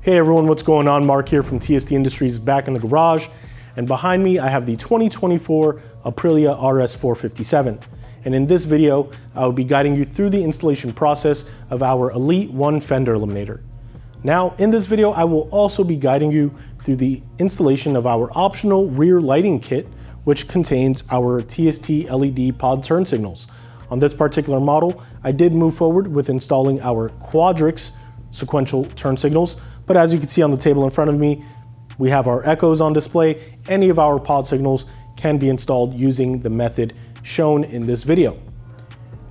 Hey everyone, what's going on? Mark here from TST Industries back in the garage. And behind me, I have the 2024 Aprilia RS457. And in this video, I will be guiding you through the installation process of our Elite-1 Fender Eliminator. Now, in this video, I will also be guiding you through the installation of our optional rear lighting kit, which contains our TST LED pod turn signals. On this particular model, I did move forward with installing our Quadrix sequential turn signals, but as you can see on the table in front of me, we have our echoes on display. Any of our pod signals can be installed using the method shown in this video.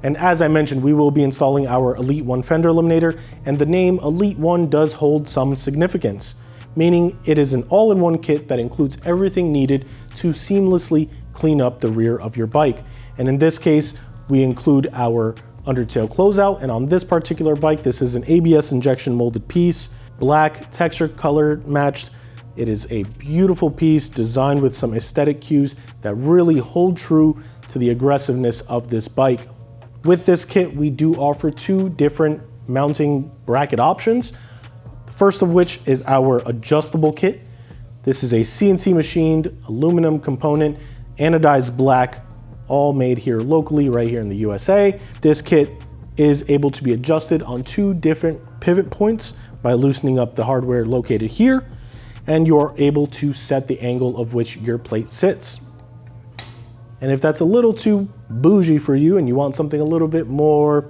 And as I mentioned, we will be installing our Elite-1 Fender Eliminator, and the name Elite-1 does hold some significance, meaning it is an all-in-one kit that includes everything needed to seamlessly clean up the rear of your bike. And in this case, we include our Undertail closeout, and on this particular bike, this is an ABS injection molded piece, black, texture, color matched. It is a beautiful piece designed with some aesthetic cues that really hold true to the aggressiveness of this bike. With this kit, we do offer two different mounting bracket options. The first of which is our adjustable kit. This is a CNC machined aluminum component, anodized black, all made here locally, right here in the USA. This kit is able to be adjusted on two different pivot points by loosening up the hardware located here, and you're able to set the angle of which your plate sits. And if that's a little too bougie for you and you want something a little bit more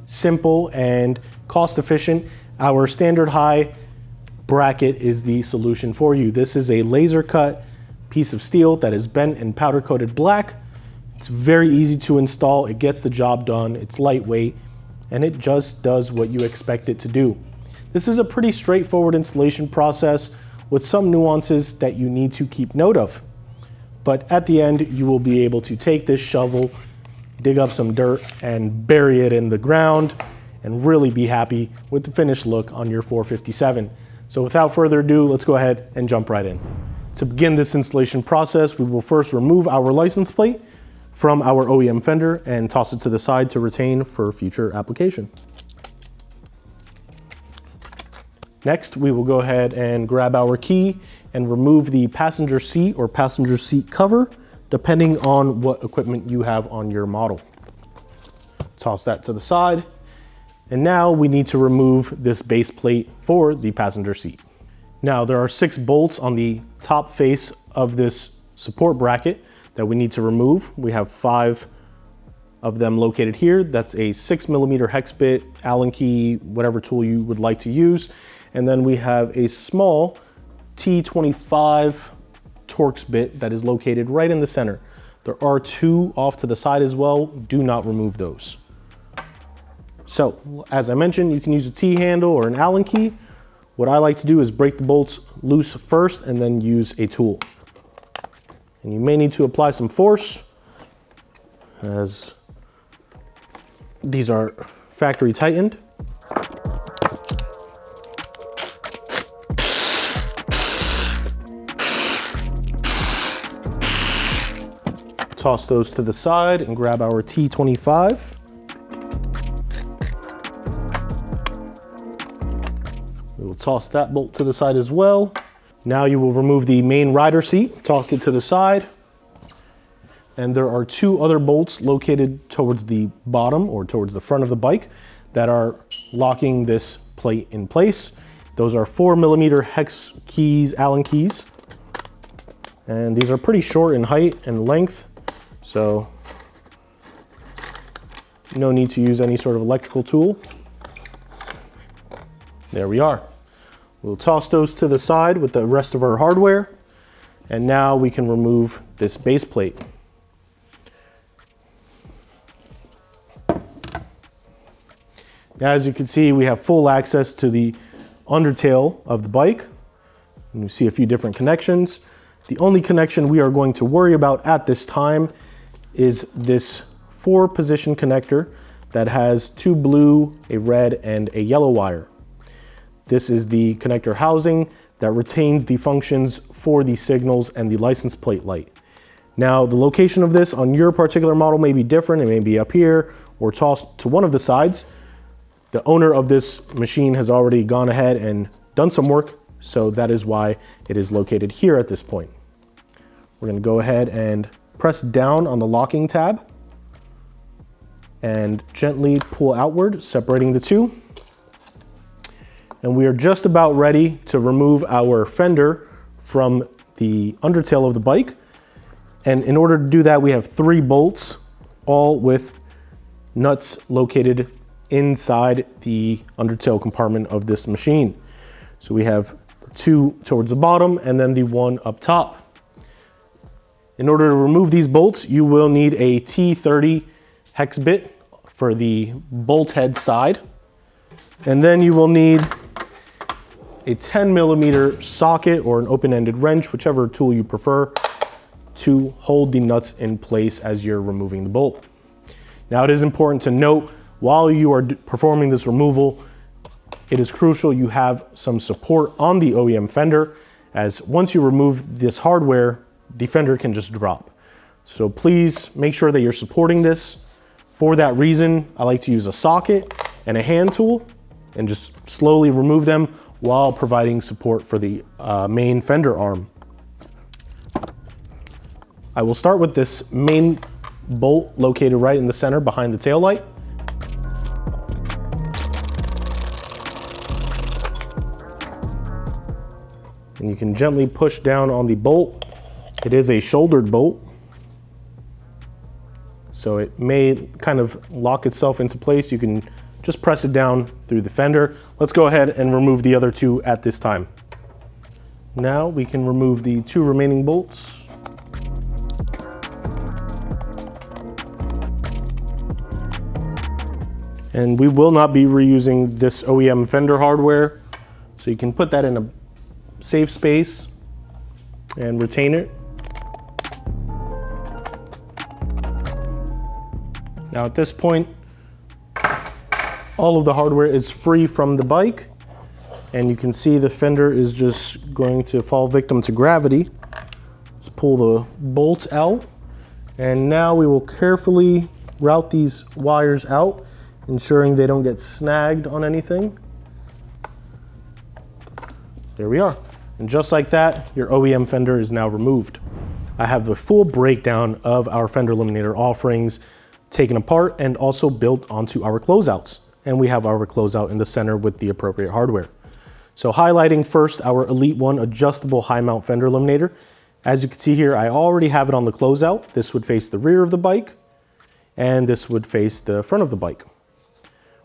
simple and cost efficient, our standard high bracket is the solution for you. This is a laser cut piece of steel that is bent and powder coated black. It's very easy to install. It gets the job done. It's lightweight, and it just does what you expect it to do. This is a pretty straightforward installation process with some nuances that you need to keep note of. But at the end, you will be able to take this shovel, dig up some dirt, and bury it in the ground, and really be happy with the finished look on your 457. So without further ado, let's go ahead and jump right in. To begin this installation process, we will first remove our license plate from our OEM Fender and toss it to the side to retain for future application. Next, we will go ahead and grab our key and remove the passenger seat or passenger seat cover, depending on what equipment you have on your model. Toss that to the side. And now we need to remove this base plate for the passenger seat. Now there are 6 bolts on the top face of this support bracket that we need to remove. We have 5 of them located here. That's a 6mm hex bit, Allen key, whatever tool you would like to use. And then we have a small T25 Torx bit that is located right in the center. There are 2 off to the side as well. Do not remove those. So, as I mentioned, you can use a T-handle or an Allen key. What I like to do is break the bolts loose first and then use a tool. And you may need to apply some force, as these are factory tightened. Toss those to the side and grab our T25. We will toss that bolt to the side as well. Now you will remove the main rider seat, toss it to the side. And there are 2 other bolts located towards the bottom or towards the front of the bike that are locking this plate in place. Those are 4mm hex keys, Allen keys. And these are pretty short in height and length, so no need to use any sort of electrical tool. There we are. We'll toss those to the side with the rest of our hardware. And now we can remove this base plate. Now, as you can see, we have full access to the undertail of the bike. And you see a few different connections. The only connection we are going to worry about at this time is this 4-position connector that has 2 blue, a red, and a yellow wire. This is the connector housing that retains the functions for the signals and the license plate light. Now, the location of this on your particular model may be different. It may be up here or tossed to one of the sides. The owner of this machine has already gone ahead and done some work, so that is why it is located here at this point. We're gonna go ahead and press down on the locking tab and gently pull outward, separating the two. And we are just about ready to remove our fender from the undertail of the bike. And in order to do that, we have 3 bolts, all with nuts located inside the undertail compartment of this machine. So we have 2 towards the bottom and then the 1 up top. In order to remove these bolts, you will need a T30 hex bit for the bolt head side. And then you will need a 10mm socket or an open-ended wrench, whichever tool you prefer, to hold the nuts in place as you're removing the bolt. Now, it is important to note, while you are performing this removal, it is crucial you have some support on the OEM fender, as once you remove this hardware, the fender can just drop. So please make sure that you're supporting this. For that reason, I like to use a socket and a hand tool and just slowly remove them while providing support for the main fender arm. I will start with this main bolt located right in the center behind the tail light. And you can gently push down on the bolt. It is a shouldered bolt, so it may kind of lock itself into place. You can just press it down through the fender. Let's go ahead and remove the other 2 at this time. Now we can remove the 2 remaining bolts. And we will not be reusing this OEM fender hardware, so you can put that in a safe space and retain it. Now at this point, all of the hardware is free from the bike, and you can see the fender is just going to fall victim to gravity. Let's pull the bolts out, and now we will carefully route these wires out, ensuring they don't get snagged on anything. There we are. And just like that, your OEM fender is now removed. I have a full breakdown of our Fender Eliminator offerings taken apart and also built onto our closeouts. And we have our closeout in the center with the appropriate hardware. So highlighting first our Elite-1 adjustable high mount fender eliminator. As you can see here, I already have it on the closeout. This would face the rear of the bike, and this would face the front of the bike.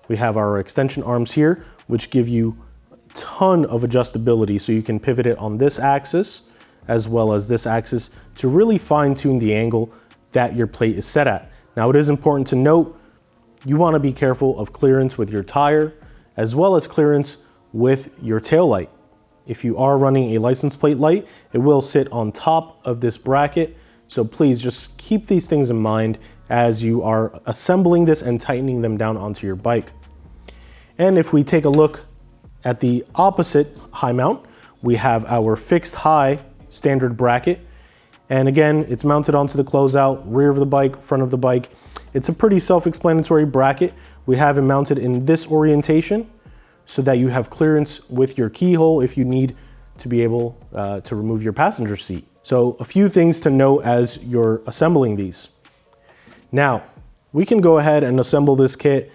We have our extension arms here, which give you a ton of adjustability, so you can pivot it on this axis as well as this axis to really fine tune the angle that your plate is set at. Now, it is important to note, you want to be careful of clearance with your tire as well as clearance with your tail light. If you are running a license plate light, it will sit on top of this bracket, so please just keep these things in mind as you are assembling this and tightening them down onto your bike. And if we take a look at the opposite high mount, we have our fixed high standard bracket. And again, it's mounted onto the closeout, rear of the bike, front of the bike. It's a pretty self-explanatory bracket. We have it mounted in this orientation so that you have clearance with your keyhole if you need to be able to remove your passenger seat. So a few things to note as you're assembling these. Now, we can go ahead and assemble this kit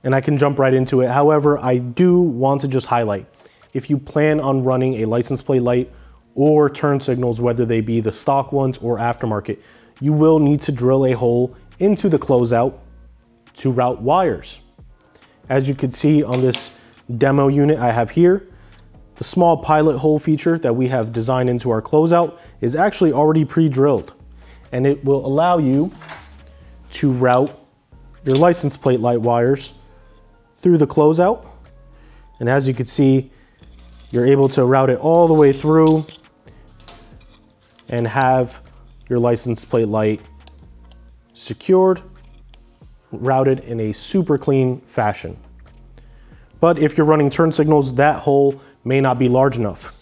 and I can jump right into it. However, I do want to just highlight, if you plan on running a license plate light or turn signals, whether they be the stock ones or aftermarket, you will need to drill a hole into the closeout to route wires. As you can see on this demo unit I have here, the small pilot hole feature that we have designed into our closeout is actually already pre-drilled, and it will allow you to route your license plate light wires through the closeout. And as you can see, you're able to route it all the way through and have your license plate light secured, routed in a super clean fashion. But if you're running turn signals, that hole may not be large enough.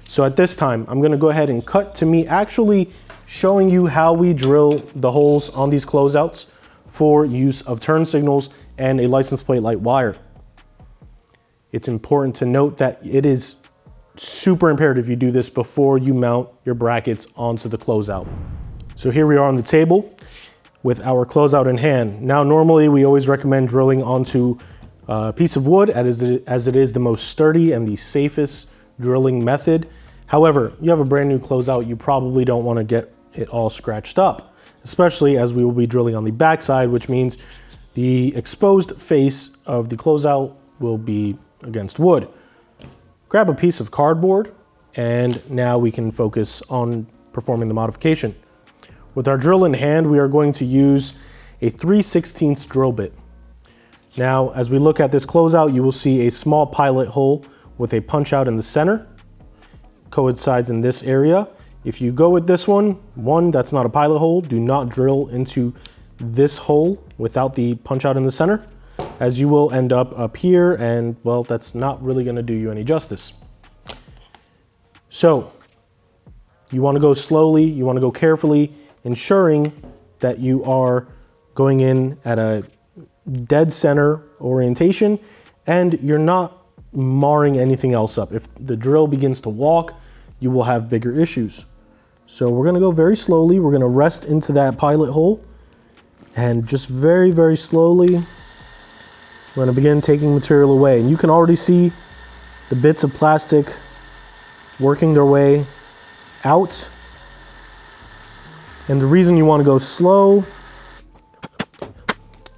So at this time, I'm gonna go ahead and cut to me actually showing you how we drill the holes on these closeouts for use of turn signals and a license plate light wire. It's important to note that it is super imperative you do this before you mount your brackets onto the closeout. So here we are on the table with our closeout in hand. Now, normally we always recommend drilling onto a piece of wood as it is the most sturdy and the safest drilling method. However, you have a brand new closeout, you probably don't want to get it all scratched up, especially as we will be drilling on the backside, which means the exposed face of the closeout will be against wood. Grab a piece of cardboard, and now we can focus on performing the modification. With our drill in hand, we are going to use a 3/16 drill bit. Now, as we look at this closeout, you will see a small pilot hole with a punch out in the center. Coincides in this area. If you go with this one, that's not a pilot hole. Do not drill into this hole without the punch out in the center, as you will end up here, and well, that's not really gonna do you any justice. So, you wanna go slowly, you wanna go carefully, ensuring that you are going in at a dead center orientation and you're not marring anything else up. If the drill begins to walk, you will have bigger issues. So we're gonna go very slowly. We're gonna rest into that pilot hole and just very, very slowly, we're gonna begin taking material away. And you can already see the bits of plastic working their way out. And the reason you wanna go slow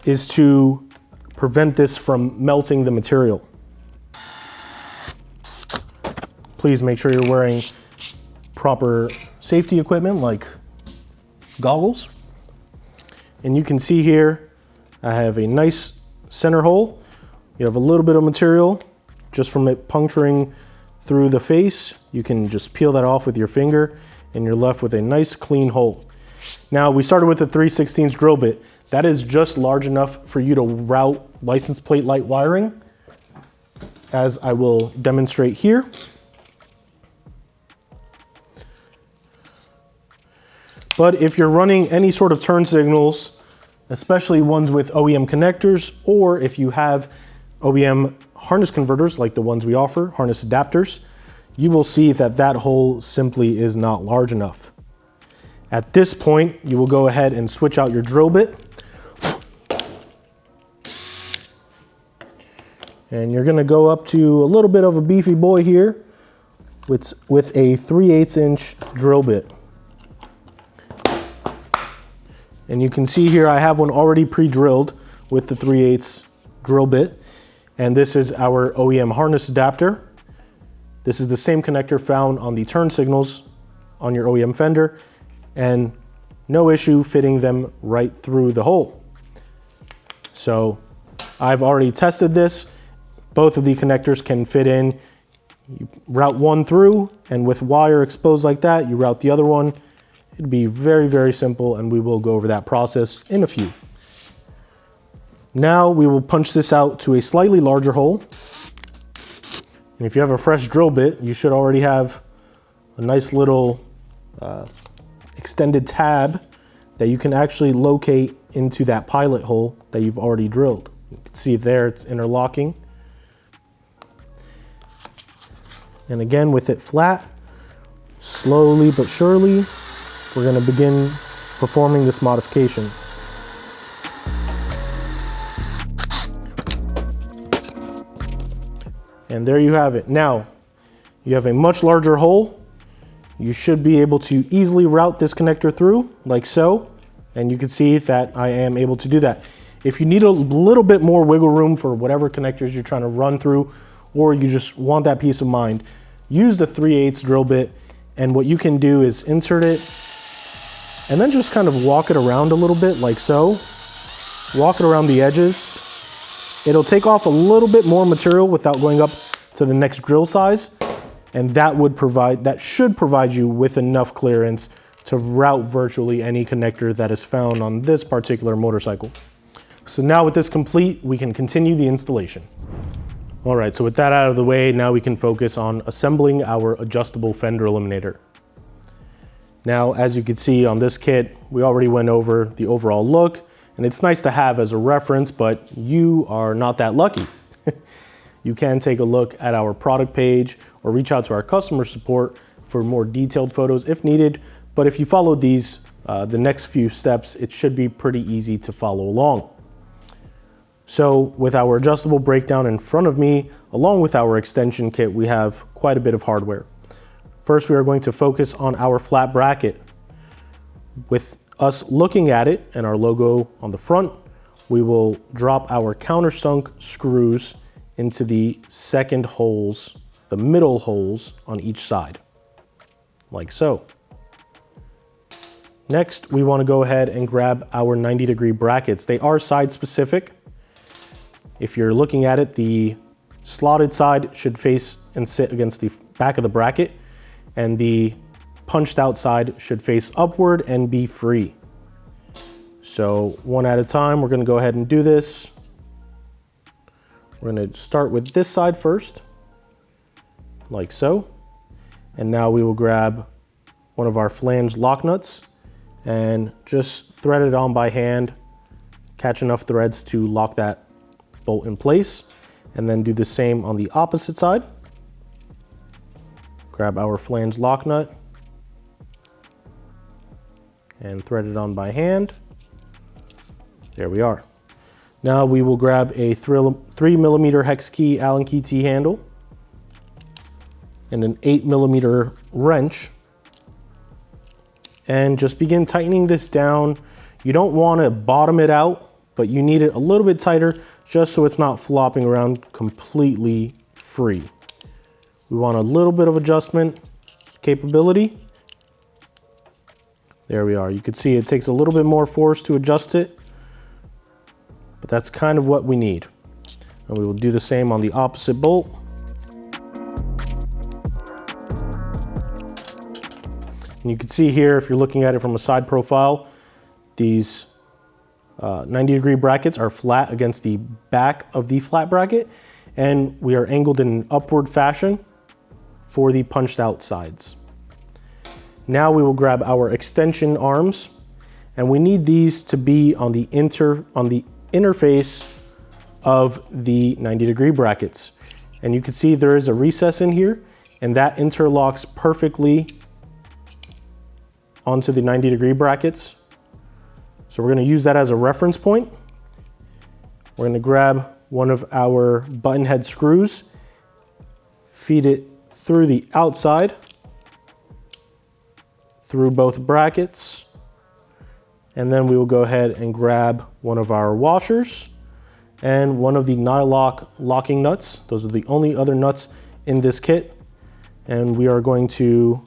is to prevent this from melting the material. Please make sure you're wearing proper safety equipment like goggles. And you can see here, I have a nice center hole. You have a little bit of material just from it puncturing through the face. You can just peel that off with your finger and you're left with a nice clean hole. Now, we started with a 3/16 drill bit. That is just large enough for you to route license plate light wiring, as I will demonstrate here. But if you're running any sort of turn signals, especially ones with OEM connectors, or if you have OEM harness converters like the ones we offer, harness adapters, you will see that that hole simply is not large enough. At this point, you will go ahead and switch out your drill bit. And you're gonna go up to a little bit of a beefy boy here with a 3/8 inch drill bit. And you can see here I have one already pre-drilled with the 3/8 drill bit. And this is our OEM harness adapter. This is the same connector found on the turn signals on your OEM Fender, and no issue fitting them right through the hole. So I've already tested this. Both of the connectors can fit in. You route one through, and with wire exposed like that, you route the other one. It'd be very, very simple, and we will go over that process in a few. Now we will punch this out to a slightly larger hole. And if you have a fresh drill bit, you should already have a nice little extended tab that you can actually locate into that pilot hole that you've already drilled. You can see there it's interlocking. And again, with it flat, slowly but surely, we're going to begin performing this modification. And there you have it. Now, you have a much larger hole. You should be able to easily route this connector through, like so. And you can see that I am able to do that. If you need a little bit more wiggle room for whatever connectors you're trying to run through, or you just want that peace of mind, use the 3/8 drill bit. And what you can do is insert it and then just kind of walk it around a little bit, like so. Walk it around the edges. It'll take off a little bit more material without going up to the next drill size. And that should provide you with enough clearance to route virtually any connector that is found on this particular motorcycle. So now with this complete, we can continue the installation. All right, so with that out of the way, now we can focus on assembling our adjustable fender eliminator. Now, as you can see on this kit, we already went over the overall look, and it's nice to have as a reference, but you are not that lucky. you can take a look at our product page or reach out to our customer support for more detailed photos if needed. But if you follow these, the next few steps, it should be pretty easy to follow along. So with our adjustable breakdown in front of me, along with our extension kit, we have quite a bit of hardware. First, we are going to focus on our flat bracket. With us looking at it and our logo on the front, we will drop our countersunk screws into the second holes, the middle holes on each side, like so. Next, we want to go ahead and grab our 90-degree brackets. They are side specific. If you're looking at it, the slotted side should face and sit against the back of the bracket, and the punched out side should face upward and be free. So one at a time, we're going to go ahead and do this. We're going to start with this side first, like so. And now we will grab one of our flange lock nuts and just thread it on by hand, catch enough threads to lock that bolt in place, and then do the same on the opposite side. Grab our flange lock nut and thread it on by hand. There we are. Now we will grab a 3mm hex key Allen key T handle and an 8mm wrench, and just begin tightening this down. You don't want to bottom it out, but you need it a little bit tighter just so it's not flopping around completely free. We want a little bit of adjustment capability. There we are. You can see it takes a little bit more force to adjust it, but that's kind of what we need. And we will do the same on the opposite bolt. And you can see here, if you're looking at it from a side profile, these 90-degree brackets are flat against the back of the flat bracket, and we are angled in an upward fashion for the punched out sides. Now we will grab our extension arms, and we need these to be on the interface of the 90-degree brackets. And you can see there is a recess in here, and that interlocks perfectly onto the 90-degree brackets. So we're going to use that as a reference point. We're going to grab one of our button head screws, feed it through the outside, through both brackets, and then we will go ahead and grab one of our washers and one of the nylock locking nuts. Those are the only other nuts in this kit. And we are going to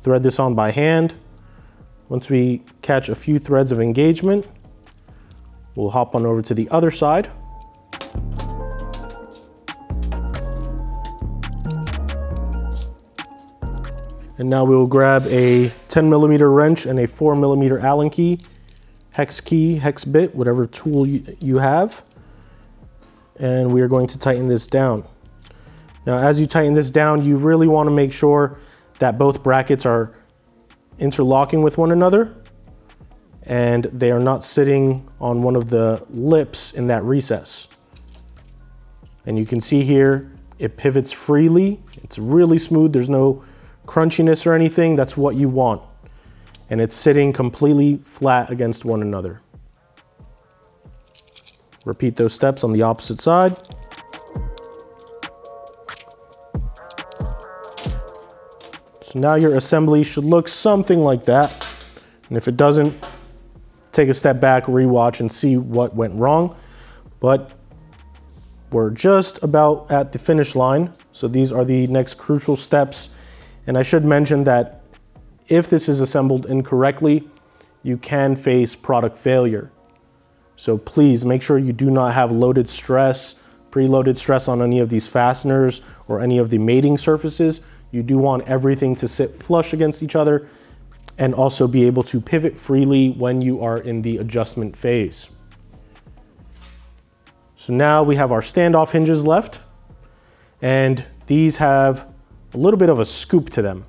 thread this on by hand. Once we catch a few threads of engagement, we'll hop on over to the other side. And now we will grab a 10mm wrench and a 4mm Allen key, hex bit, whatever tool you have. And we are going to tighten this down. Now, as you tighten this down, you really want to make sure that both brackets are interlocking with one another and they are not sitting on one of the lips in that recess. And you can see here, it pivots freely. It's really smooth. There's no crunchiness or anything. That's what you want. And it's sitting completely flat against one another. Repeat those steps on the opposite side. So now your assembly should look something like that. And if it doesn't, take a step back, rewatch, and see what went wrong. But we're just about at the finish line. So these are the next crucial steps. And I should mention that if this is assembled incorrectly, you can face product failure. So please make sure you do not have loaded stress, preloaded stress on any of these fasteners or any of the mating surfaces. You do want everything to sit flush against each other and also be able to pivot freely when you are in the adjustment phase. So now we have our standoff hinges left, and these have a little bit of a scoop to them.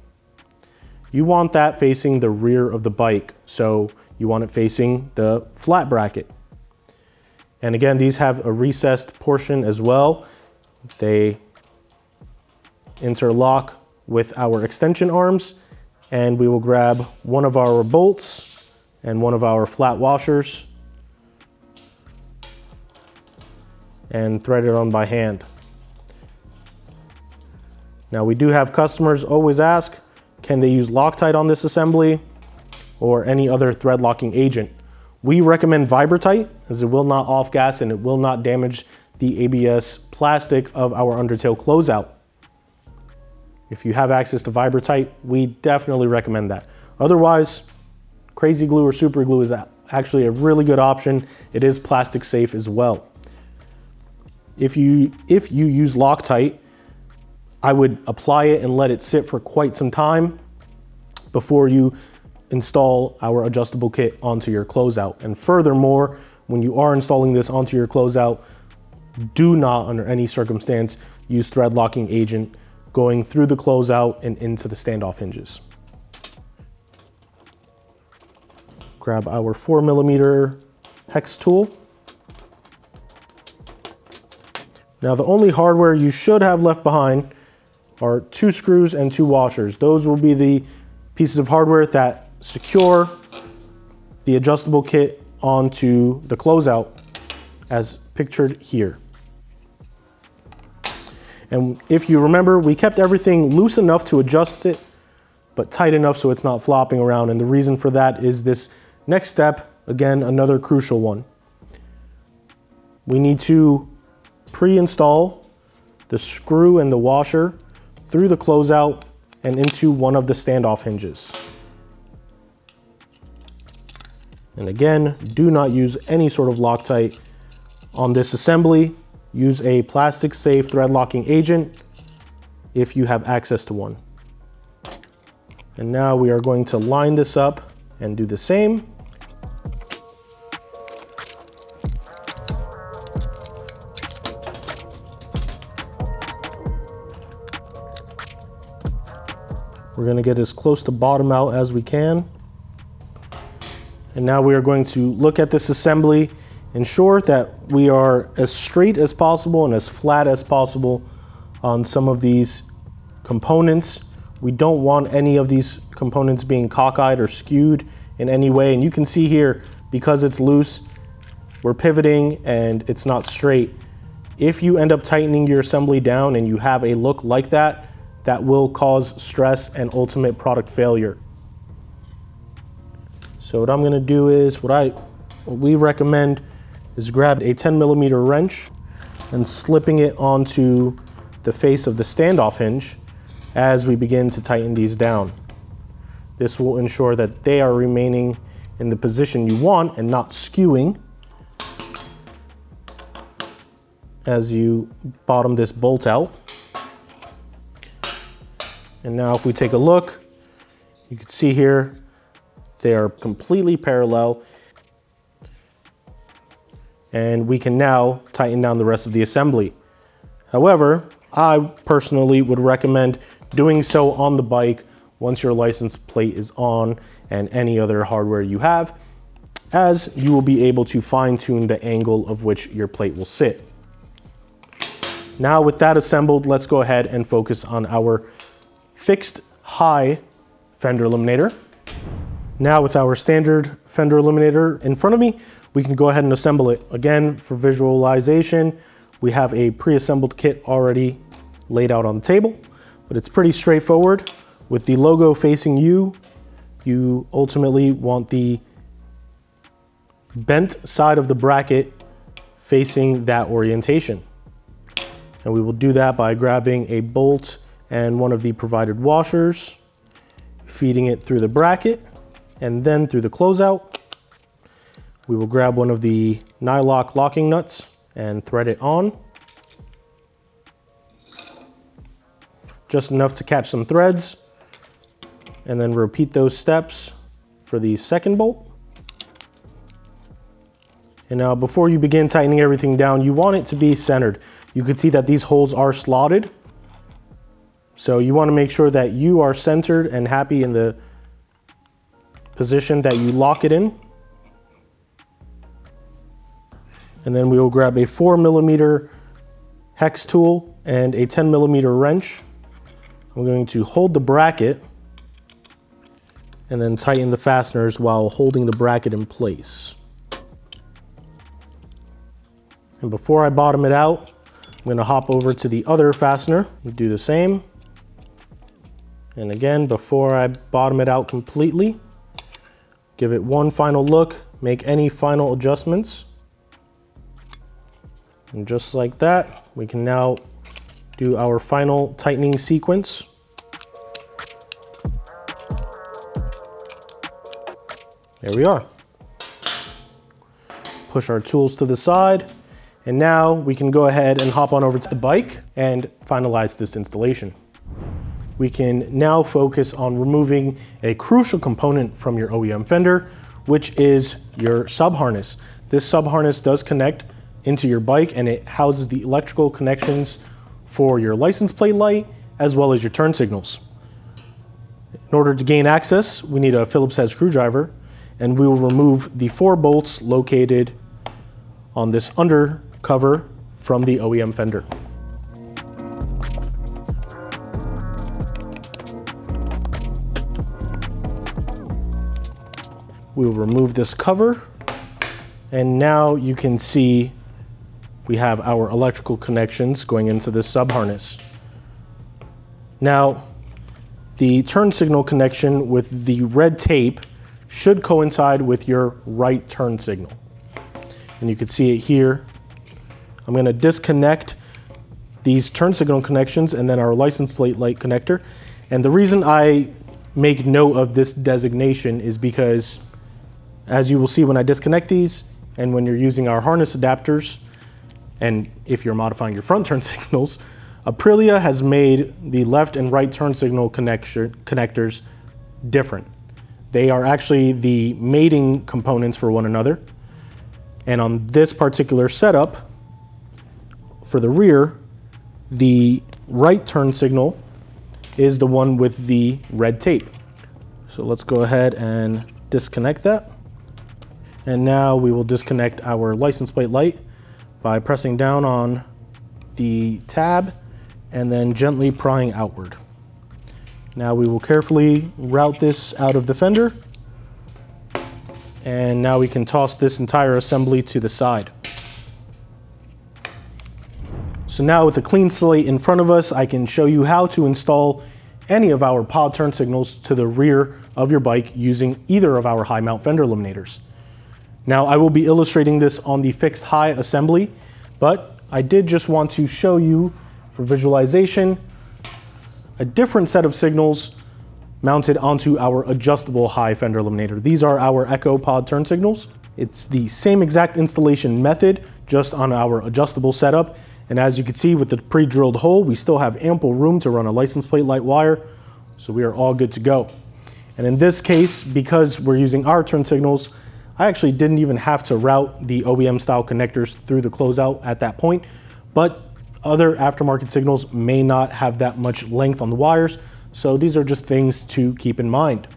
You want that facing the rear of the bike, so you want it facing the flat bracket. And again, these have a recessed portion as well. They interlock with our extension arms, and we will grab one of our bolts and one of our flat washers and thread it on by hand. Now, we do have customers always ask, can they use Loctite on this assembly or any other thread locking agent? We recommend Vibratite, as it will not off-gas and it will not damage the ABS plastic of our Undertail closeout. If you have access to Vibratite, we definitely recommend that. Otherwise, Crazy Glue or Super Glue is actually a really good option. It is plastic safe as well. If you use Loctite, I would apply it and let it sit for quite some time before you install our adjustable kit onto your closeout. And furthermore, when you are installing this onto your closeout, do not under any circumstance use thread locking agent going through the closeout and into the standoff hinges. Grab our 4mm hex tool. Now, the only hardware you should have left behind are 2 screws and 2 washers. Those will be the pieces of hardware that secure the adjustable kit onto the closeout as pictured here. And if you remember, we kept everything loose enough to adjust it, but tight enough so it's not flopping around. And the reason for that is this next step, again, another crucial one. We need to pre-install the screw and the washer through the closeout and into one of the standoff hinges. And again, do not use any sort of Loctite on this assembly. Use a plastic safe thread locking agent if you have access to one. And now we are going to line this up and do the same. We're going to get as close to bottom out as we can. And now we are going to look at this assembly, ensure that we are as straight as possible and as flat as possible on some of these components. We don't want any of these components being cockeyed or skewed in any way. And you can see here, because it's loose, we're pivoting and it's not straight. If you end up tightening your assembly down and you have a look like that, that will cause stress and ultimate product failure. So what I'm gonna do is, what we recommend is grab a 10mm wrench and slipping it onto the face of the standoff hinge as we begin to tighten these down. This will ensure that they are remaining in the position you want and not skewing as you bottom this bolt out. And now if we take a look, you can see here, they are completely parallel. And we can now tighten down the rest of the assembly. However, I personally would recommend doing so on the bike once your license plate is on and any other hardware you have, as you will be able to fine tune the angle of which your plate will sit. Now with that assembled, let's go ahead and focus on our fixed high fender eliminator. Now with our standard fender eliminator in front of me, we can go ahead and assemble it. Again, for visualization, we have a pre-assembled kit already laid out on the table, but it's pretty straightforward. With the logo facing you, you ultimately want the bent side of the bracket facing that orientation. And we will do that by grabbing a bolt and one of the provided washers, feeding it through the bracket and then through the closeout. We will grab one of the nylock locking nuts and thread it on. Just enough to catch some threads, and then repeat those steps for the second bolt. And now before you begin tightening everything down, you want it to be centered. You can see that these holes are slotted. So you want to make sure that you are centered and happy in the position that you lock it in. And then we will grab a 4mm hex tool and a 10mm wrench. I'm going to hold the bracket and then tighten the fasteners while holding the bracket in place. And before I bottom it out, I'm going to hop over to the other fastener and do the same. And again, before I bottom it out completely, give it one final look, make any final adjustments. And just like that, we can now do our final tightening sequence. There we are. Push our tools to the side, and now we can go ahead and hop on over to the bike and finalize this installation. We can now focus on removing a crucial component from your OEM Fender, which is your sub-harness. This sub-harness does connect into your bike, and it houses the electrical connections for your license plate light as well as your turn signals. In order to gain access, we need a Phillips head screwdriver, and we will remove the 4 bolts located on this undercover from the OEM Fender. We will remove this cover, and now you can see we have our electrical connections going into this sub-harness. Now, the turn signal connection with the red tape should coincide with your right turn signal. And you can see it here. I'm going to disconnect these turn signal connections and then our license plate light connector. And the reason I make note of this designation is because, as you will see when I disconnect these, and when you're using our harness adapters, and if you're modifying your front turn signals, Aprilia has made the left and right turn signal connectors different. They are actually the mating components for one another. And on this particular setup, for the rear, the right turn signal is the one with the red tape. So let's go ahead and disconnect that. And now we will disconnect our license plate light by pressing down on the tab and then gently prying outward. Now we will carefully route this out of the fender, and now we can toss this entire assembly to the side. So now with a clean slate in front of us, I can show you how to install any of our pod turn signals to the rear of your bike using either of our high mount fender eliminators. Now I will be illustrating this on the fixed high assembly, but I did just want to show you for visualization a different set of signals mounted onto our adjustable high fender eliminator. These are our Echo pod turn signals. It's the same exact installation method, just on our adjustable setup. And as you can see with the pre-drilled hole, we still have ample room to run a license plate light wire. So we are all good to go. And in this case, because we're using our turn signals, I actually didn't even have to route the OEM style connectors through the closeout at that point, but other aftermarket signals may not have that much length on the wires, so these are just things to keep in mind.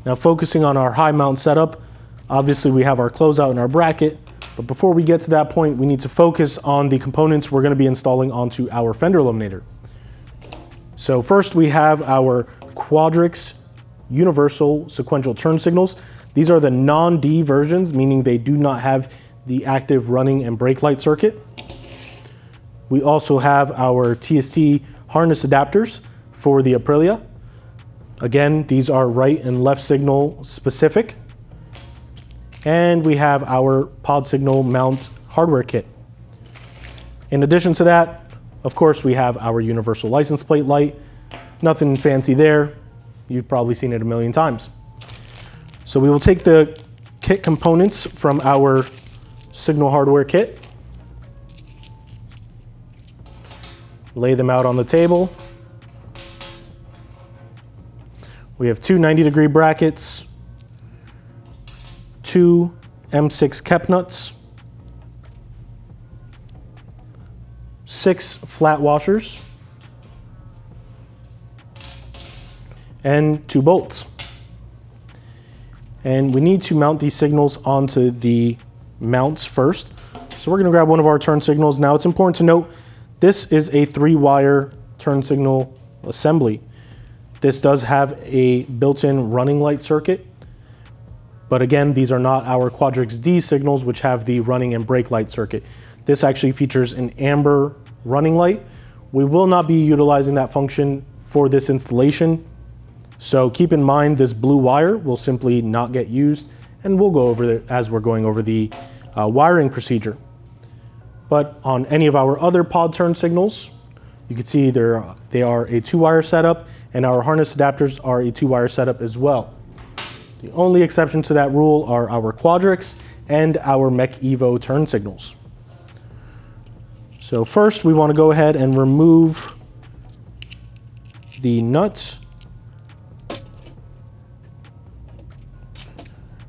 Now focusing on our high mount setup, obviously we have our closeout and our bracket, but before we get to that point, we need to focus on the components we're going to be installing onto our fender eliminator. So first we have our Quadrix universal sequential turn signals. These are the non-D versions, meaning they do not have the active running and brake light circuit. We also have our TST harness adapters for the Aprilia. Again, these are right and left signal specific. And we have our pod signal mount hardware kit. In addition to that, of course, we have our universal license plate light. Nothing fancy there. You've probably seen it a million times. So we will take the kit components from our signal hardware kit, lay them out on the table. We have two 90-degree brackets, two M6 kep nuts, 6 flat washers, and 2 bolts. And we need to mount these signals onto the mounts first. So we're going to grab one of our turn signals. Now it's important to note, this is a 3-wire turn signal assembly. This does have a built-in running light circuit, but again, these are not our Quadrix D signals, which have the running and brake light circuit. This actually features an amber running light. We will not be utilizing that function for this installation, so keep in mind this blue wire will simply not get used, and we'll go over it as we're going over the wiring procedure. But on any of our other pod turn signals, you can see they are a 2-wire setup, and our harness adapters are a 2-wire setup as well. The only exception to that rule are our Quadrix and our Mech Evo turn signals. So first we want to go ahead and remove the nut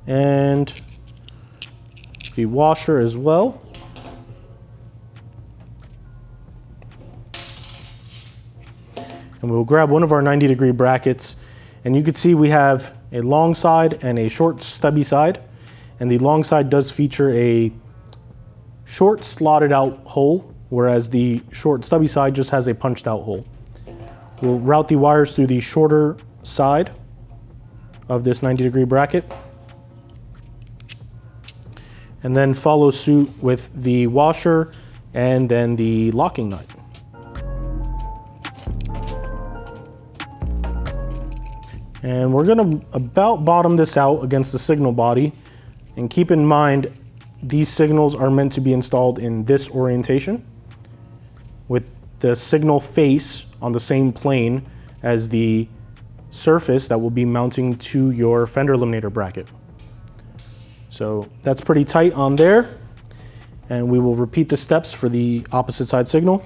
and the washer as well. And we'll grab one of our 90-degree brackets, and you can see we have a long side and a short stubby side, and the long side does feature a short slotted out hole, whereas the short stubby side just has a punched out hole. We'll route the wires through the shorter side of this 90-degree bracket, and then follow suit with the washer and then the locking nut. And we're gonna about bottom this out against the signal body. And keep in mind, these signals are meant to be installed in this orientation with the signal face on the same plane as the surface that will be mounting to your Fender Eliminator bracket. So that's pretty tight on there. And we will repeat the steps for the opposite side signal.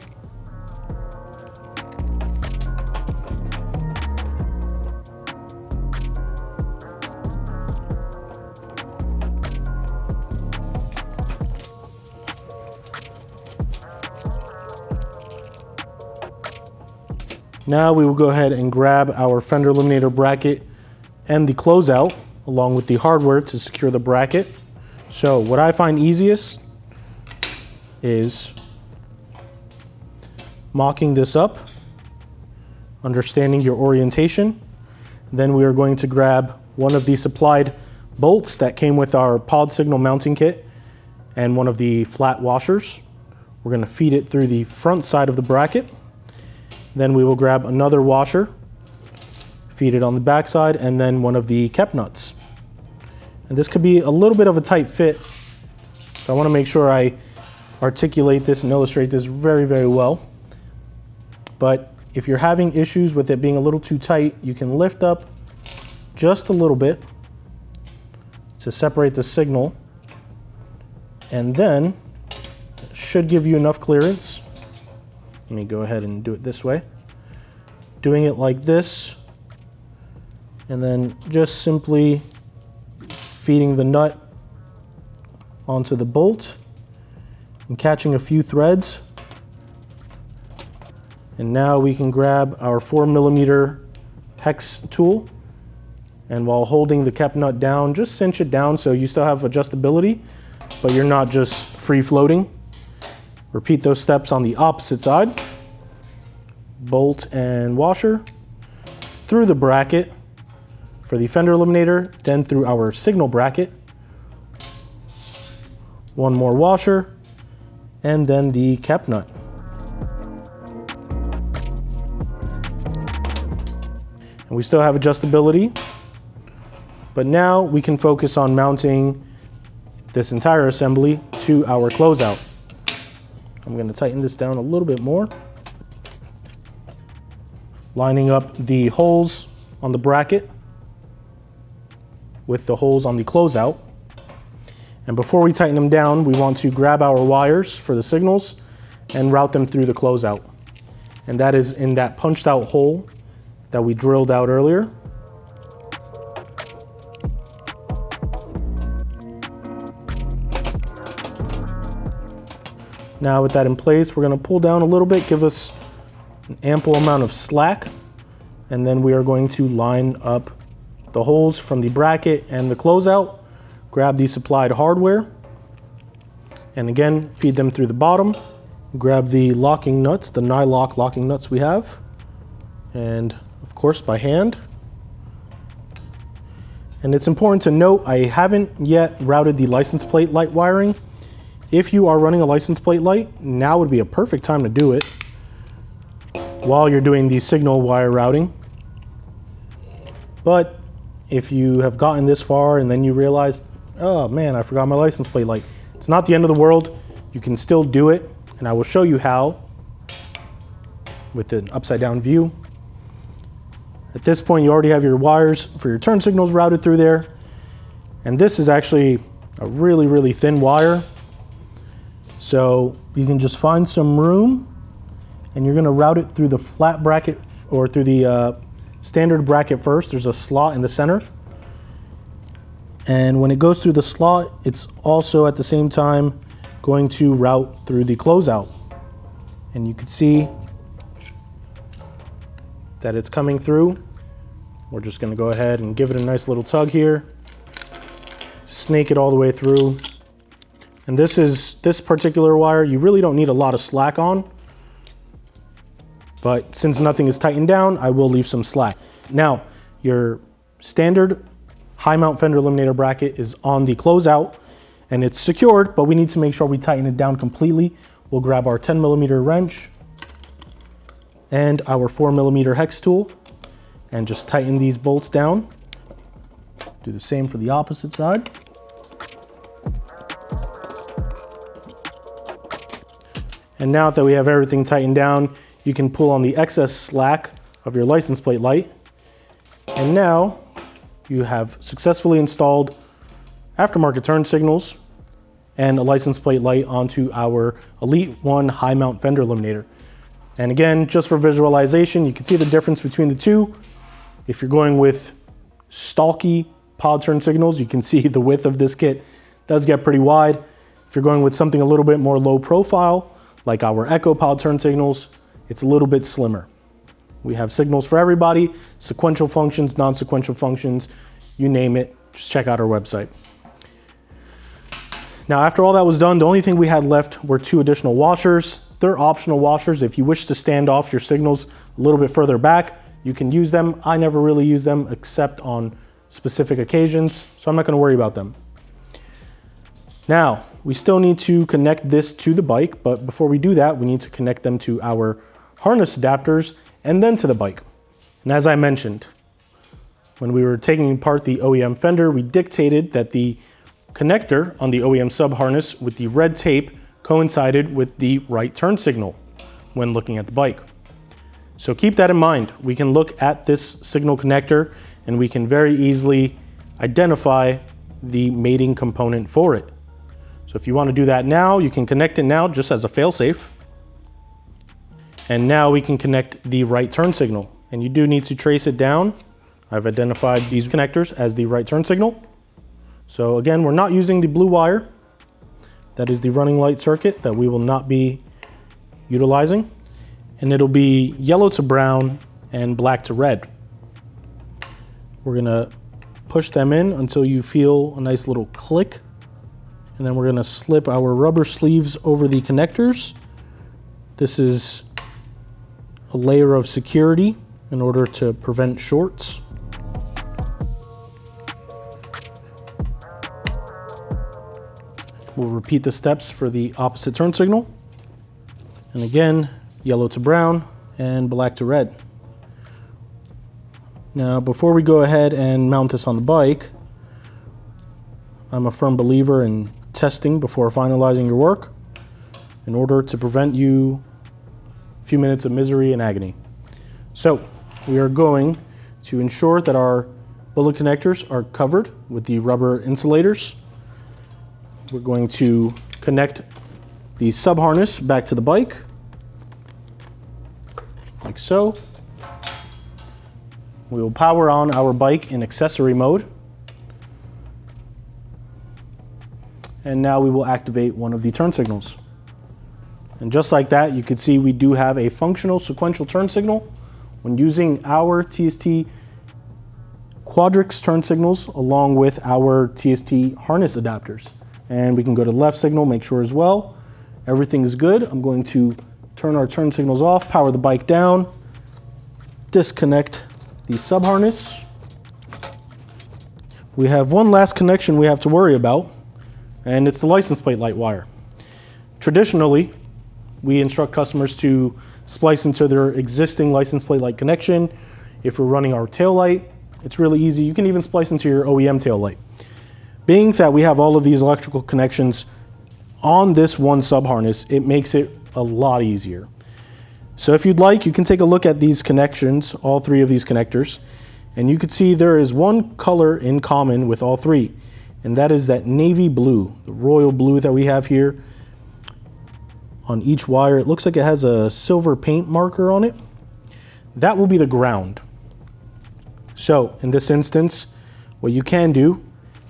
Now we will go ahead and grab our Fender Eliminator bracket and the closeout along with the hardware to secure the bracket. So what I find easiest is mocking this up, understanding your orientation. Then we are going to grab one of the supplied bolts that came with our pod signal mounting kit and one of the flat washers. We're going to feed it through the front side of the bracket. Then we will grab another washer, feed it on the back side, and then one of the cap nuts. And this could be a little bit of a tight fit, so I want to make sure I articulate this and illustrate this very, very well. But if you're having issues with it being a little too tight, you can lift up just a little bit to separate the signal, and then it should give you enough clearance. Let me go ahead and do it this way. Doing it like this, and then just simply feeding the nut onto the bolt and catching a few threads. And now we can grab our 4mm hex tool, and while holding the cap nut down, just cinch it down so you still have adjustability, but you're not just free floating. Repeat those steps on the opposite side. Bolt and washer through the bracket for the Fender Eliminator, then through our signal bracket. One more washer, and then the cap nut. And we still have adjustability, but now we can focus on mounting this entire assembly to our closeout. I'm going to tighten this down a little bit more, lining up the holes on the bracket with the holes on the closeout. And before we tighten them down, we want to grab our wires for the signals and route them through the closeout. And that is in that punched out hole that we drilled out earlier. Now with that in place, we're going to pull down a little bit, give us an ample amount of slack, and then we are going to line up the holes from the bracket and the closeout, grab the supplied hardware, And again, feed them through the bottom. Grab the locking nuts, the Nylock locking nuts we have, and of course by hand. And it's important to note, I haven't yet routed the license plate light wiring. If you are running a license plate light, now would be a perfect time to do it while you're doing the signal wire routing. But if you have gotten this far and then you realize, oh man, I forgot my license plate light, it's not the end of the world. You can still do it, and I will show you how with an upside down view. At this point, you already have your wires for your turn signals routed through there. And this is actually a really, really thin wire. So you can just find some room, and you're gonna route it through the flat bracket or through the standard bracket first. There's a slot in the center. And when it goes through the slot, it's also at the same time going to route through the closeout. And you can see that it's coming through. We're just gonna go ahead and give it a nice little tug here. Snake it all the way through. And this particular wire, you really don't need a lot of slack on. But since nothing is tightened down, I will leave some slack. Now, your standard high mount Fender Eliminator bracket is on the closeout and it's secured, but we need to make sure we tighten it down completely. We'll grab our 10mm wrench and our 4mm hex tool and just tighten these bolts down. Do the same for the opposite side. And now that we have everything tightened down, you can pull on the excess slack of your license plate light. And now you have successfully installed aftermarket turn signals and a license plate light onto our Elite-1 high mount Fender Eliminator. And again, just for visualization, you can see the difference between the two. If you're going with stalky pod turn signals, you can see the width of this kit does get pretty wide. If you're going with something a little bit more low profile, like our Echo pod turn signals, it's a little bit slimmer. We have signals for everybody, sequential functions, non-sequential functions, you name it, just check out our website. Now, after all that was done, the only thing we had left were 2 additional washers. They're optional washers. If you wish to stand off your signals a little bit further back, you can use them. I never really use them except on specific occasions, so I'm not gonna worry about them. Now, we still need to connect this to the bike, but before we do that, we need to connect them to our harness adapters and then to the bike. And as I mentioned, when we were taking apart the OEM Fender, we dictated that the connector on the OEM Sub-harness with the red tape coincided with the right turn signal when looking at the bike. So keep that in mind. We can look at this signal connector and we can very easily identify the mating component for it. So if you want to do that now, you can connect it now just as a failsafe. And now we can connect the right turn signal. And you do need to trace it down. I've identified these connectors as the right turn signal. So again, we're not using the blue wire. That is the running light circuit that we will not be utilizing. And it'll be yellow to brown and black to red. We're gonna push them in until you feel a nice little click. And then we're gonna slip our rubber sleeves over the connectors. This is a layer of security in order to prevent shorts. We'll repeat the steps for the opposite turn signal. And again, yellow to brown and black to red. Now, before we go ahead and mount this on the bike, I'm a firm believer in testing before finalizing your work in order to prevent you a few minutes of misery and agony. So we are going to ensure that our bullet connectors are covered with the rubber insulators. We're going to connect the sub-harness back to the bike, like so. We will power on our bike in accessory mode. And now we will activate one of the turn signals. And just like that, you can see we do have a functional sequential turn signal when using our TST Quadrix turn signals along with our TST harness adapters. And we can go to left signal, make sure as well. Everything is good. I'm going to turn our turn signals off, power the bike down, disconnect the sub-harness. We have one last connection we have to worry about, and it's the license plate light wire. Traditionally, we instruct customers to splice into their existing license plate light connection. If we're running our tail light, it's really easy. You can even splice into your OEM tail light. Being that we have all of these electrical connections on this one sub-harness, it makes it a lot easier. So if you'd like, you can take a look at these connections, all three of these connectors, and you can see there is one color in common with all three, and that is that navy blue, the royal blue that we have here. On each wire, it looks like it has a silver paint marker on it. That will be the ground. So in this instance, what you can do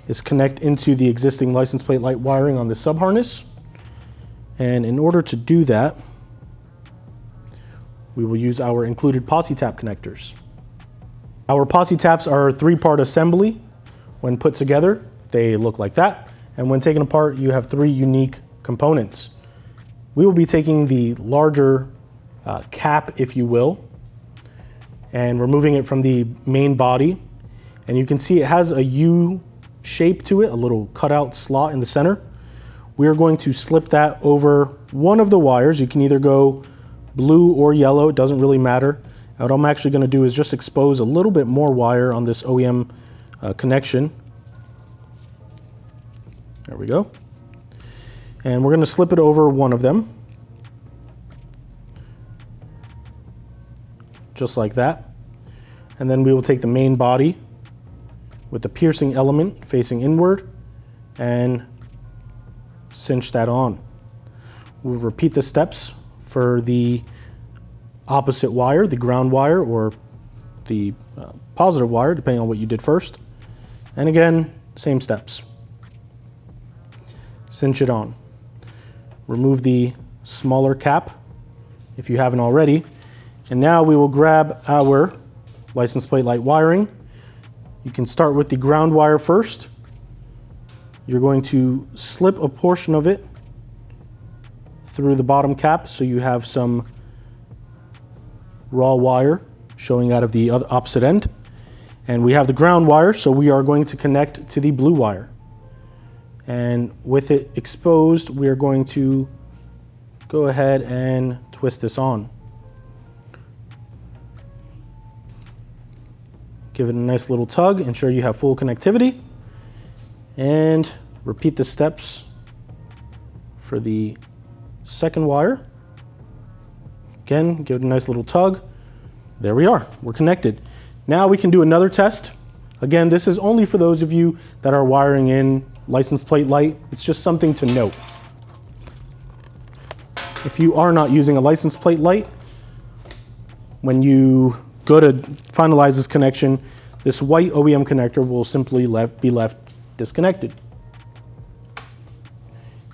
is connect into the existing license plate light wiring on the sub-harness. And in order to do that, we will use our included posi tap connectors. Our posi taps are a 3-part assembly. When put together, they look like that. And when taken apart, you have 3 unique components. We will be taking the larger cap, if you will, and removing it from the main body. And you can see it has a U shape to it, a little cutout slot in the center. We are going to slip that over one of the wires. You can either go blue or yellow, it doesn't really matter. What I'm actually going to do is just expose a little bit more wire on this OEM connection. There we go. And we're going to slip it over one of them. Just like that. And then we will take the main body with the piercing element facing inward and cinch that on. We'll repeat the steps for the opposite wire, the ground wire or the positive wire, depending on what you did first. And again, same steps. Cinch it on. Remove the smaller cap if you haven't already. And now we will grab our license plate light wiring. You can start with the ground wire first. You're going to slip a portion of it through the bottom cap so you have some raw wire showing out of the opposite end. And we have the ground wire, so we are going to connect to the blue wire. And with it exposed, we are going to go ahead and twist this on. Give it a nice little tug, ensure you have full connectivity, and repeat the steps for the second wire. Again, give it a nice little tug. There we are, we're connected. Now we can do another test. Again, this is only for those of you that are wiring in license plate light. It's just something to note. If you are not using a license plate light, when you go to finalize this connection, this white OEM connector will simply be left disconnected.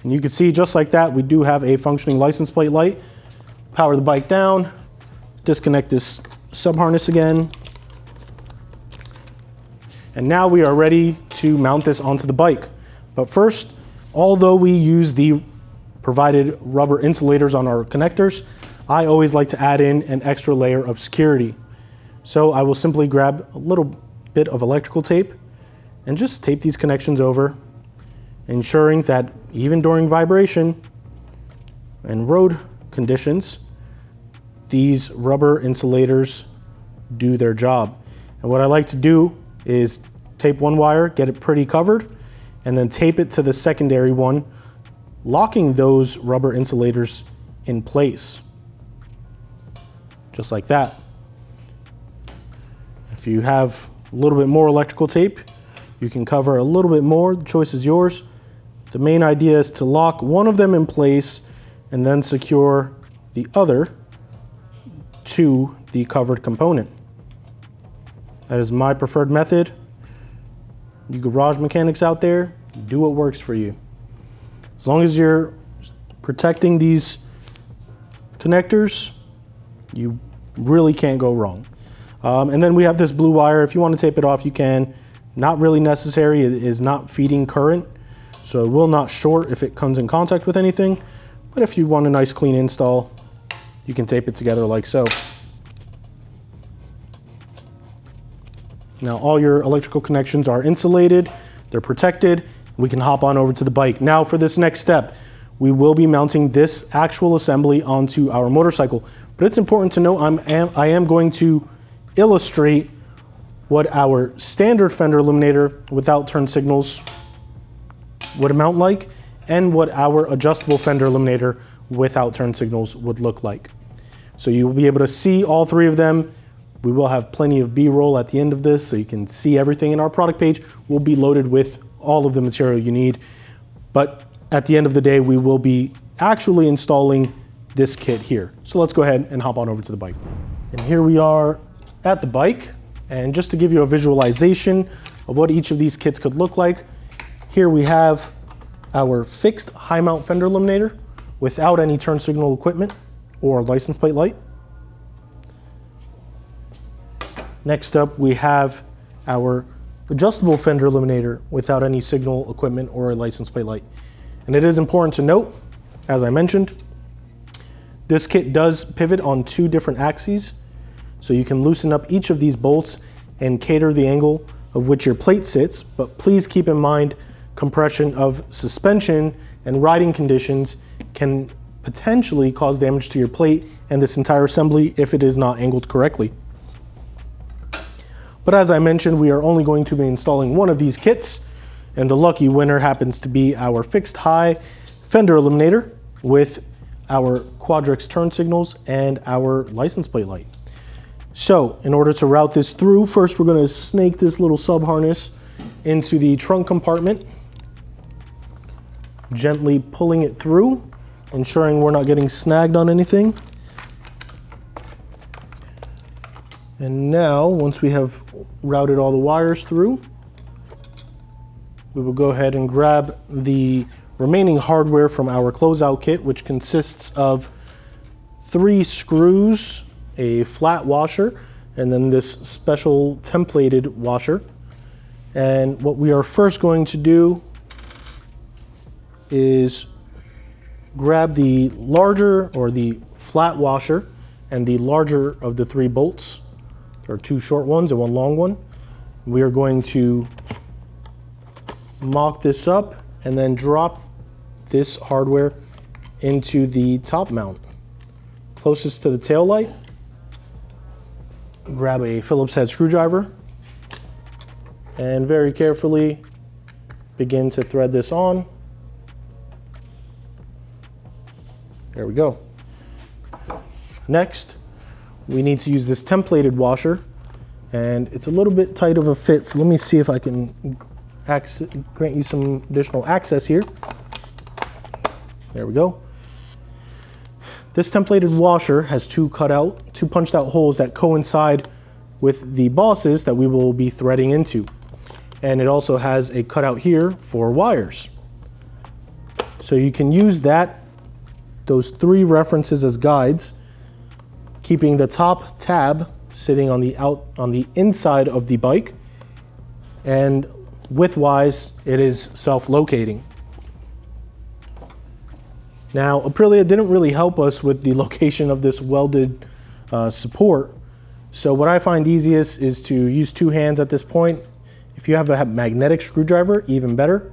And you can see just like that, we do have a functioning license plate light. Power the bike down, disconnect this sub-harness again. And now we are ready to mount this onto the bike. But first, although we use the provided rubber insulators on our connectors, I always like to add in an extra layer of security. So I will simply grab a little bit of electrical tape and just tape these connections over, ensuring that even during vibration and road conditions, these rubber insulators do their job. And what I like to do is tape one wire, get it pretty covered, and then tape it to the secondary one, locking those rubber insulators in place. Just like that. If you have a little bit more electrical tape, you can cover a little bit more. The choice is yours. The main idea is to lock one of them in place and then secure the other to the covered component. That is my preferred method. You garage mechanics out there, do what works for you. As long as you're protecting these connectors, you really can't go wrong. And then we have this blue wire. If you want to tape it off, you can. Not really necessary. It is not feeding current. So it will not short if it comes in contact with anything, but if you want a nice clean install, you can tape it together like so. Now all your electrical connections are insulated, they're protected. We can hop on over to the bike. Now for this next step, we will be mounting this actual assembly onto our motorcycle. But it's important to note I am going to illustrate what our standard Fender Eliminator without turn signals would mount like, and what our adjustable Fender Eliminator without turn signals would look like. So you will be able to see all three of them. We will have plenty of B-roll at the end of this, so you can see everything. In our product page will be loaded with all of the material you need. But at the end of the day, we will be actually installing this kit here. So let's go ahead and hop on over to the bike. And here we are at the bike. And just to give you a visualization of what each of these kits could look like, here we have our fixed high mount Fender Eliminator without any turn signal equipment or license plate light. Next up, we have our adjustable Fender Eliminator without any signal equipment or a license plate light. And it is important to note, as I mentioned, this kit does pivot on 2 different axes, so you can loosen up each of these bolts and cater the angle of which your plate sits, but please keep in mind compression of suspension and riding conditions can potentially cause damage to your plate and this entire assembly if it is not angled correctly. But as I mentioned, we are only going to be installing one of these kits, and the lucky winner happens to be our fixed high Fender Eliminator with our Quadrix turn signals and our license plate light. So in order to route this through, first we're going to snake this little sub-harness into the trunk compartment, gently pulling it through, ensuring we're not getting snagged on anything. And now, once we have routed all the wires through, we will go ahead and grab the remaining hardware from our closeout kit, which consists of 3 screws, a flat washer, and then this special templated washer. And what we are first going to do is grab the larger or the flat washer and the larger of the 3 bolts. There are 2 short ones and 1 long one. We are going to mock this up and then drop this hardware into the top mount closest to the tail light. Grab a Phillips head screwdriver and very carefully begin to thread this on. There we go. Next, we need to use this templated washer, and it's a little bit tight of a fit, so let me see if I can grant you some additional access here. There we go. This templated washer has 2 punched out holes that coincide with the bosses that we will be threading into. And it also has a cutout here for wires. So you can use those 3 references as guides, keeping the top tab sitting on the inside of the bike, and width-wise, it is self-locating. Now, Aprilia didn't really help us with the location of this welded support, so what I find easiest is to use 2 hands at this point. If you have a magnetic screwdriver, even better,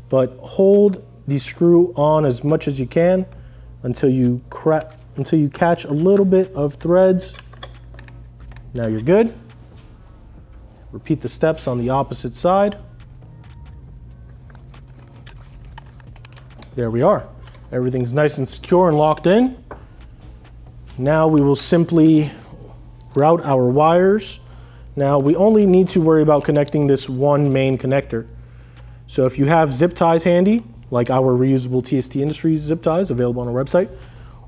but hold the screw on as much as you can until you catch a little bit of threads. Now you're good. Repeat the steps on the opposite side. There we are. Everything's nice and secure and locked in. Now we will simply route our wires. Now we only need to worry about connecting this one main connector. So if you have zip ties handy, like our reusable TST Industries zip ties available on our website,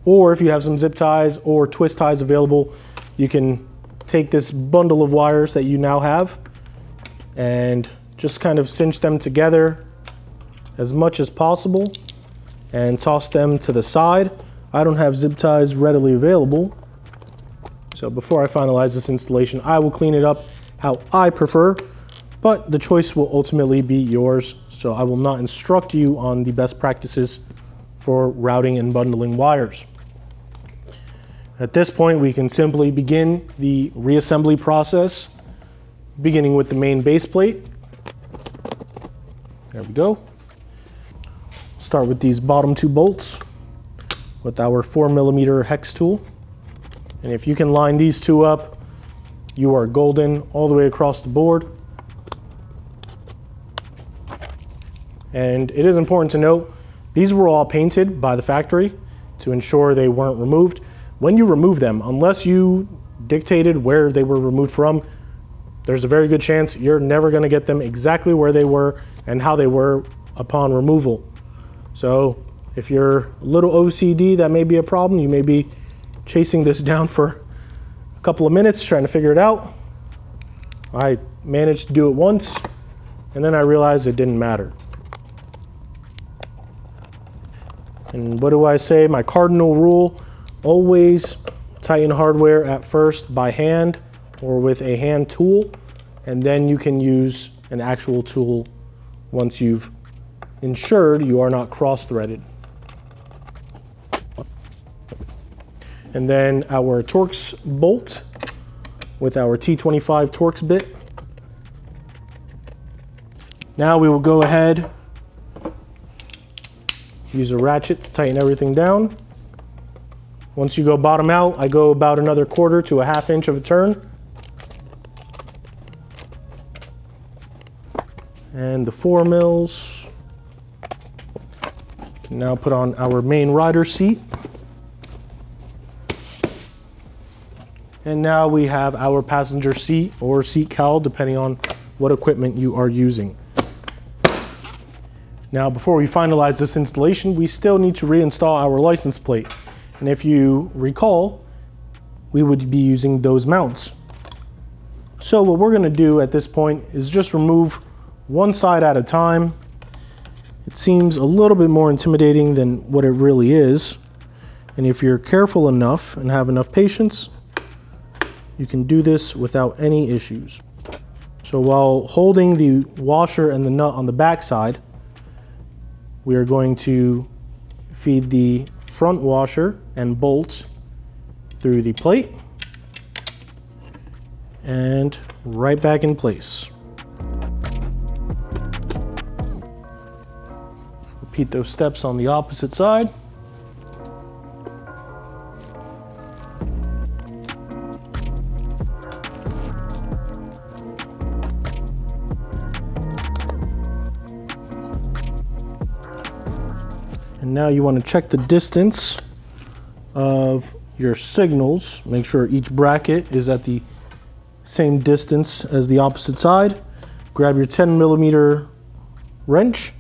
or if you have some zip ties or twist ties available, you can take this bundle of wires that you now have and just kind of cinch them together as much as possible and toss them to the side. I don't have zip ties readily available, so before I finalize this installation, I will clean it up how I prefer. but the choice will ultimately be yours. So I will not instruct you on the best practices for routing and bundling wires. At this point, we can simply begin the reassembly process, beginning with the main base plate. There we go. Start with these bottom 2 bolts with our 4mm hex tool. And if you can line these 2 up, you are golden all the way across the board. And it is important to note, these were all painted by the factory to ensure they weren't removed. When you remove them, unless you dictated where they were removed from, there's a very good chance you're never going to get them exactly where they were and how they were upon removal. So if you're a little OCD, that may be a problem. You may be chasing this down for a couple of minutes trying to figure it out. I managed to do it once, and then I realized it didn't matter. And what do I say? My cardinal rule: always tighten hardware at first by hand or with a hand tool, and then you can use an actual tool once you've ensured you are not cross-threaded. And then our Torx bolt with our T25 Torx bit. Now we will go ahead, use a ratchet to tighten everything down. Once you go bottom out, I go about another 1/4 to a 1/2 inch of a turn. And the 4 mils. Can now put on our main rider seat. And now we have our passenger seat or seat cowl, depending on what equipment you are using. Now, before we finalize this installation, we still need to reinstall our license plate. And if you recall, we would be using those mounts. So what we're going to do at this point is just remove one side at a time. It seems a little bit more intimidating than what it really is. And if you're careful enough and have enough patience, you can do this without any issues. So while holding the washer and the nut on the back side, we are going to feed the front washer and bolts through the plate and right back in place. Repeat those steps on the opposite side. And now you want to check the distance of your signals. Make sure each bracket is at the same distance as the opposite side. Grab your 10mm wrench.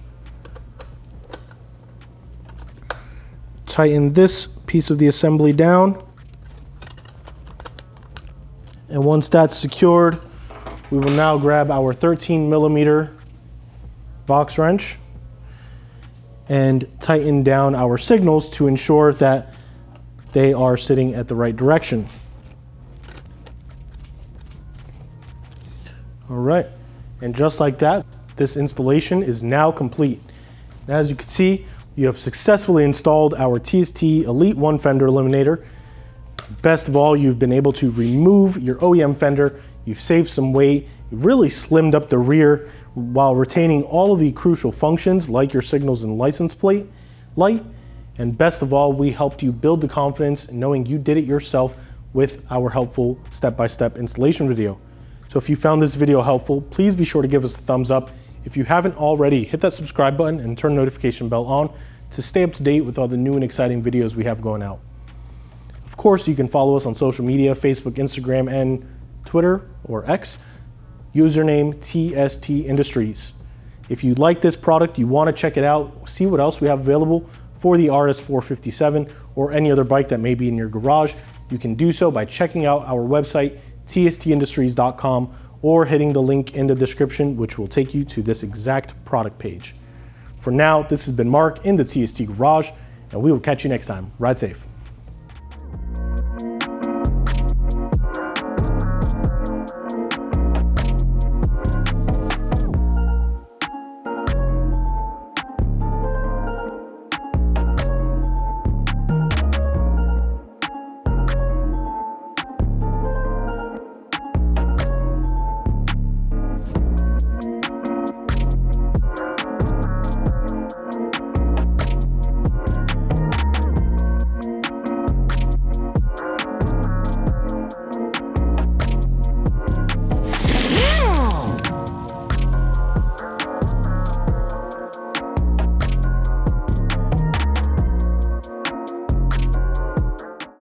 Tighten this piece of the assembly down. And once that's secured, we will now grab our 13mm box wrench and tighten down our signals to ensure that they are sitting at the right direction. All right, and just like that, this installation is now complete. As you can see, you have successfully installed our TST Elite-1 Fender Eliminator. Best of all, you've been able to remove your OEM fender. You've saved some weight. You really slimmed up the rear while retaining all of the crucial functions like your signals and license plate light. And best of all, we helped you build the confidence knowing you did it yourself with our helpful step-by-step installation video. So if you found this video helpful, please be sure to give us a thumbs up. If you haven't already, hit that subscribe button and turn the notification bell on to stay up to date with all the new and exciting videos we have going out. Of course, you can follow us on social media, Facebook, Instagram, and Twitter or X. Username TST Industries. If you like this product, you want to check it out, see what else we have available for the RS457 or any other bike that may be in your garage, you can do so by checking out our website, tstindustries.com, or hitting the link in the description, which will take you to this exact product page. For now, this has been Mark in the TST Garage, and we will catch you next time. Ride safe.